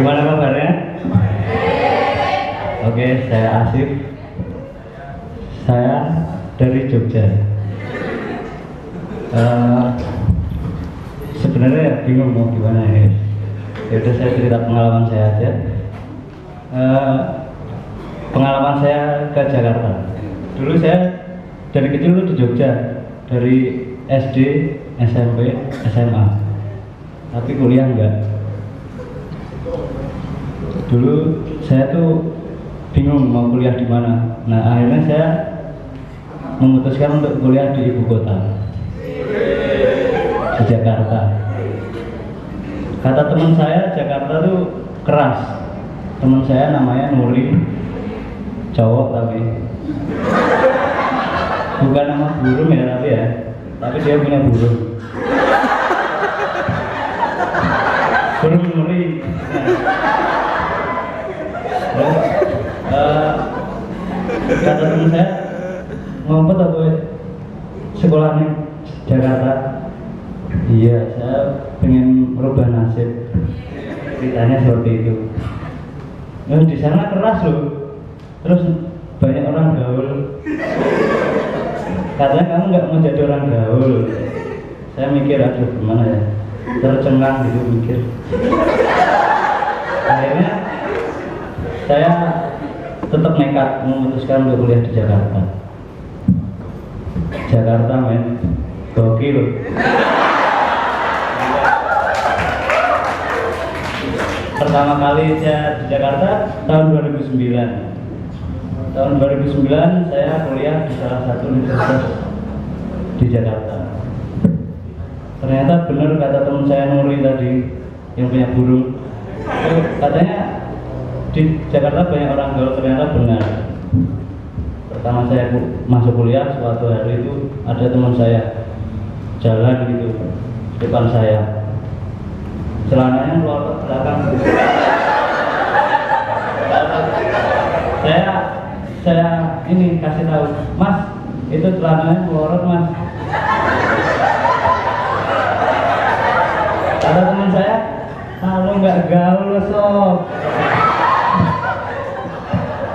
Gimana kabarnya? Oke, saya Asif. Saya dari Jogja. Sebenarnya bingung mau gimana ya. Yaudah saya cerita pengalaman saya aja. Pengalaman saya ke Jakarta. Dulu saya dari kecil tuh di Jogja, dari SD, SMP, SMA. Tapi kuliah enggak. Dulu saya tuh bingung mau kuliah di mana. Nah, akhirnya saya memutuskan untuk kuliah di ibu kota, di Jakarta. Kata teman saya, Jakarta tuh keras. Teman saya namanya Nuri, cowok tapi bukan nama burung ya, tapi dia punya burung. Burung Nuri. Kata teman saya, ngompet apa sekolahnya Jakarta? Iya, saya pengen merubah nasib. Ceritanya seperti itu. Nah, di sana keras loh. Terus banyak orang gaul. Katanya kamu nggak mau jadi orang gaul. Saya mikir, aduh gimana ya? Tercengang gitu mikir. Akhirnya saya tetap nekat memutuskan untuk kuliah di Jakarta. Jakarta men, gokil. Pertama kali saya di Jakarta tahun 2009. Tahun 2009 saya kuliah di salah satu universitas di Jakarta. Ternyata benar kata teman saya Nuri tadi yang punya burung. Katanya di Jakarta banyak orang gaul, ternyata benar. Pertama saya masuk kuliah, suatu hari itu ada teman saya jalan gitu depan saya, celananya keluar ke belakang. Saya ini kasih tahu, Mas, itu celananya keluar Mas. Kata teman saya, kalau nggak gaul sob.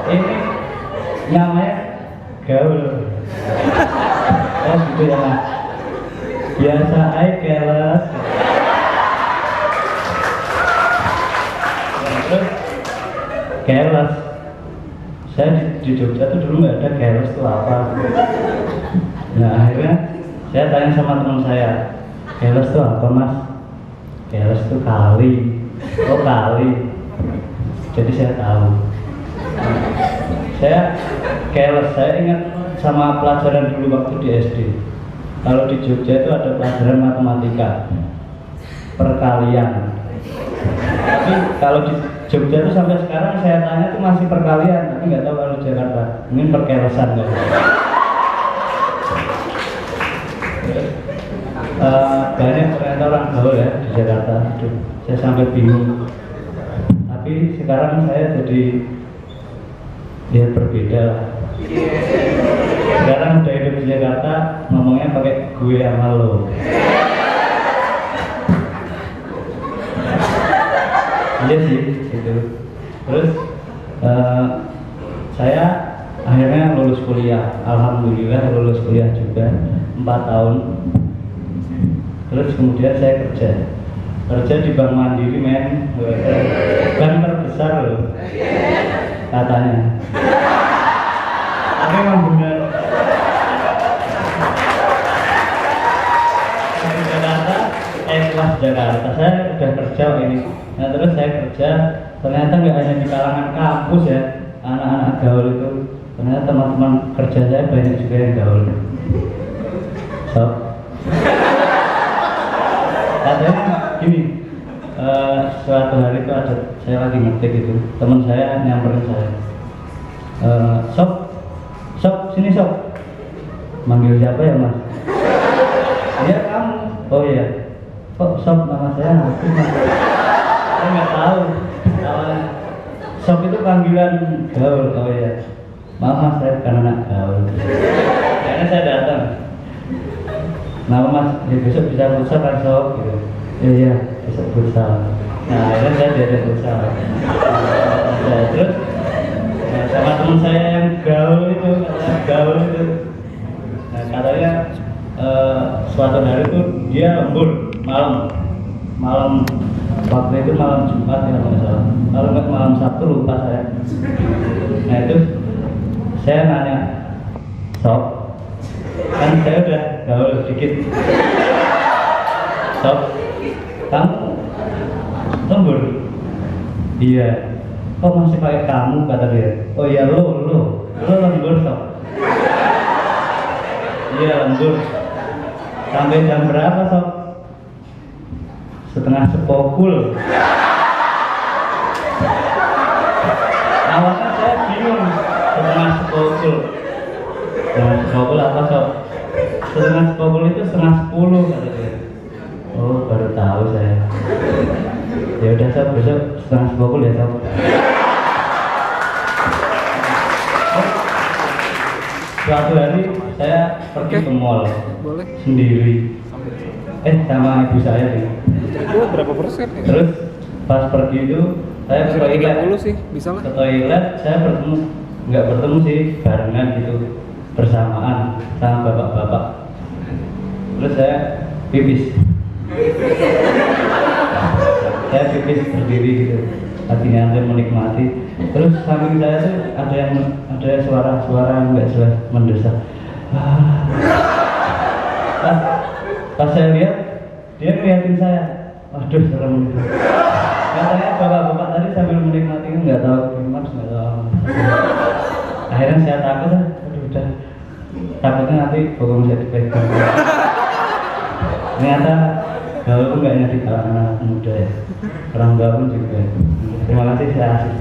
Ini namanya gaul. Oh gitu ya Mas. Biasa aja keles. Terus keles. Saya di Jogja tuh dulu nggak ada keles tuh apa. Nah akhirnya saya tanya sama teman saya, keles tuh apa Mas? Keles tuh kali. Oh kali. Jadi saya tahu. Saya keles, saya ingat sama pelajaran dulu waktu di SD. Kalau di Jogja itu ada pelajaran matematika, perkalian. Tapi kalau di Jogja itu sampai sekarang saya tanya itu masih perkalian, tapi nggak tahu kalau Jakarta. Mungkin perkelesan nggak? Banyak ternyata orang gaul ya di Jakarta. Aduh, saya sampai bingung. Tapi sekarang saya jadi ya berbeda lah. Sekarang udah hidup di Jakarta, ngomongnya pakai gue sama lo. Iya sih, gitu. Terus saya akhirnya lulus kuliah. Alhamdulillah lulus kuliah juga 4 tahun. Terus kemudian saya kerja di Bank Mandiri men, bank terbesar loh katanya. Tapi memang benar. Di Jakarta, kelas Jakarta saya udah kerja ini. Nah terus saya kerja, ternyata nggak hanya di kalangan kampus ya, anak-anak gaul itu. Ternyata teman-teman kerja saya banyak juga yang gaul. So, katanya gini, suatu hari itu ada saya lagi ngetik itu, teman saya nyamperin saya, sob, sini sob. Manggil siapa ya Mas? Iya kamu. Oh iya. Kok sob nama saya aku Mas? Saya nggak tahu. Sob itu panggilan gaul. Oh iya. Maaf Mas, saya bukan anak gaul. Kayaknya saya datang. Nama Mas, ya besok bisa futsal kan sob gitu. Iya besok futsal. Nah akhirnya saya diajak berusaha. Terus sama teman saya yang gaul itu, nah, katanya suatu hari itu dia lembur malam waktu itu malam Jumat ya nggak salah, kalau nggak malam Sabtu lupa saya. Nah itu saya nanya, Sob, kan saya udah gaul sedikit, Sob, kamu lembur? Iya. Kok masih pakai kamu, kata dia. Oh iya, lo lembur, Sob? Iya lembur. Sampai jam berapa, Sob? 9:30. Awalnya saya bingung, 9:30. 9:30 apa, Sob? 9:30 itu 9:30, kata dia. Oh baru tahu saya. Ya udah, Sob, besok 9:30 ya, Sob. Suatu hari saya pergi ke mall sendiri, sama ibu saya nih. Itu berapa persen ya? Terus pas pergi itu saya ke toilet. 30 sih, bisa lah. Ke toilet saya nggak bertemu sih, barengan gitu, bersamaan sama bapak-bapak. Terus saya pipis. Saya pipis berdiri gitu, lagi nyantai menikmati. Terus samping saya tuh ada suara yang nggak jelas mendesak. Pas saya lihat, dia ngeliatin saya. Waduh, serem gitu. Katanya bapak-bapak tadi sambil menikmati, nggak tahu gimana, nggak tahu. Akhirnya saya takut, aduh udah, takutnya nanti bokong saya dipegang. Ternyata gaul itu nggak hanya di kalangan anak muda ya, orang gaul juga. Terima kasih, saya asik.